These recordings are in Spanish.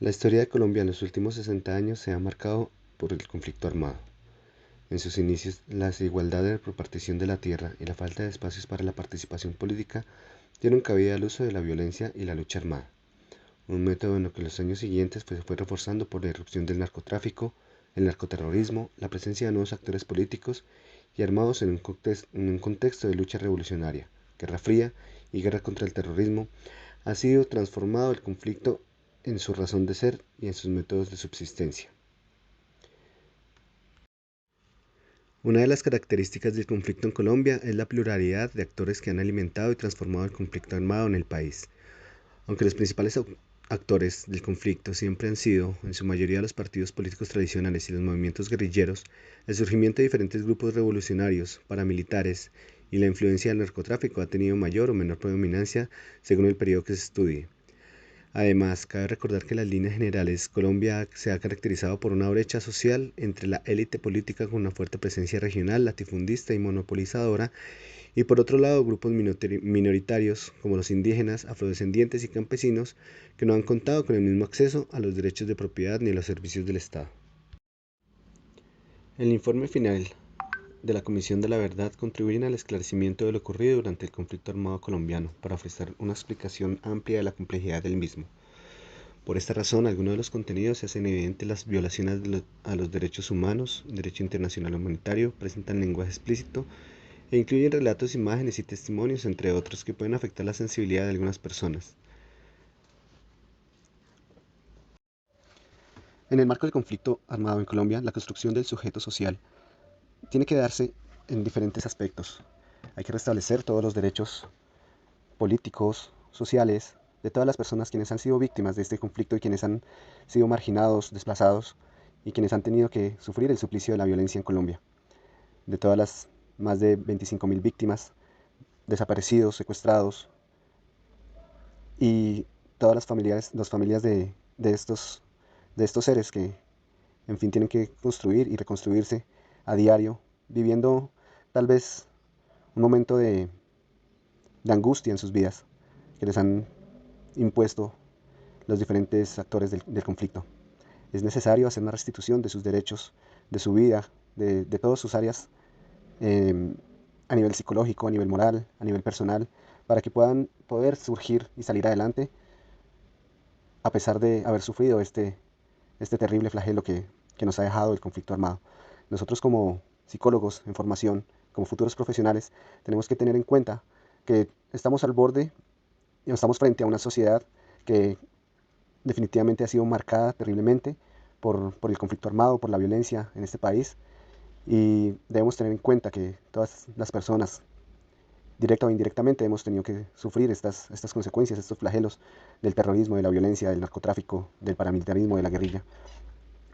La historia de Colombia en los últimos 60 años se ha marcado por el conflicto armado. En sus inicios, la desigualdad de repartición de la tierra y la falta de espacios para la participación política dieron cabida al uso de la violencia y la lucha armada, un método en el que en los años siguientes se fue reforzando por la irrupción del narcotráfico, el narcoterrorismo, la presencia de nuevos actores políticos y armados en un contexto de lucha revolucionaria, guerra fría y guerra contra el terrorismo. Ha sido transformado el conflicto en su razón de ser y en sus métodos de subsistencia. Una de las características del conflicto en Colombia es la pluralidad de actores que han alimentado y transformado el conflicto armado en el país. Aunque los principales actores del conflicto siempre han sido, en su mayoría, los partidos políticos tradicionales y los movimientos guerrilleros, el surgimiento de diferentes grupos revolucionarios, paramilitares y la influencia del narcotráfico ha tenido mayor o menor predominancia según el periodo que se estudie. Además, cabe recordar que en las líneas generales Colombia se ha caracterizado por una brecha social entre la élite política con una fuerte presencia regional, latifundista y monopolizadora, y por otro lado grupos minoritarios como los indígenas, afrodescendientes y campesinos que no han contado con el mismo acceso a los derechos de propiedad ni a los servicios del Estado. El informe final de la Comisión de la Verdad contribuye al esclarecimiento de lo ocurrido durante el conflicto armado colombiano para ofrecer una explicación amplia de la complejidad del mismo. Por esta razón, algunos de los contenidos se hacen evidentes las violaciones a los derechos humanos, derecho internacional humanitario, presentan lenguaje explícito e incluyen relatos, imágenes y testimonios, entre otros, que pueden afectar la sensibilidad de algunas personas. En el marco del conflicto armado en Colombia, la construcción del sujeto social tiene que darse en diferentes aspectos. Hay que restablecer todos los derechos políticos, sociales, de todas las personas quienes han sido víctimas de este conflicto y quienes han sido marginados, desplazados y quienes han tenido que sufrir el suplicio de la violencia en Colombia. De todas las más de 25.000 víctimas, desaparecidos, secuestrados y todas las familias de estos seres que, en fin, tienen que construir y reconstruirse a diario, viviendo tal vez un momento de angustia en sus vidas que les han impuesto los diferentes actores del conflicto. Es necesario hacer una restitución de sus derechos, de su vida, de todas sus áreas, eh, a nivel psicológico, a nivel moral, a nivel personal, para que puedan poder surgir y salir adelante a pesar de haber sufrido este terrible flagelo que nos ha dejado el conflicto armado. Nosotros como psicólogos en formación, como futuros profesionales, tenemos que tener en cuenta que estamos al borde y estamos frente a una sociedad que definitivamente ha sido marcada terriblemente por el conflicto armado, por la violencia en este país, y debemos tener en cuenta que todas las personas, directa o indirectamente, hemos tenido que sufrir estas consecuencias, estos flagelos del terrorismo, de la violencia, del narcotráfico, del paramilitarismo, de la guerrilla,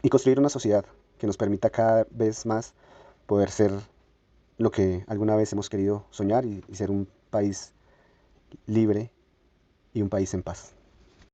y construir una sociedad que nos permita cada vez más poder ser lo que alguna vez hemos querido soñar y ser un país libre y un país en paz.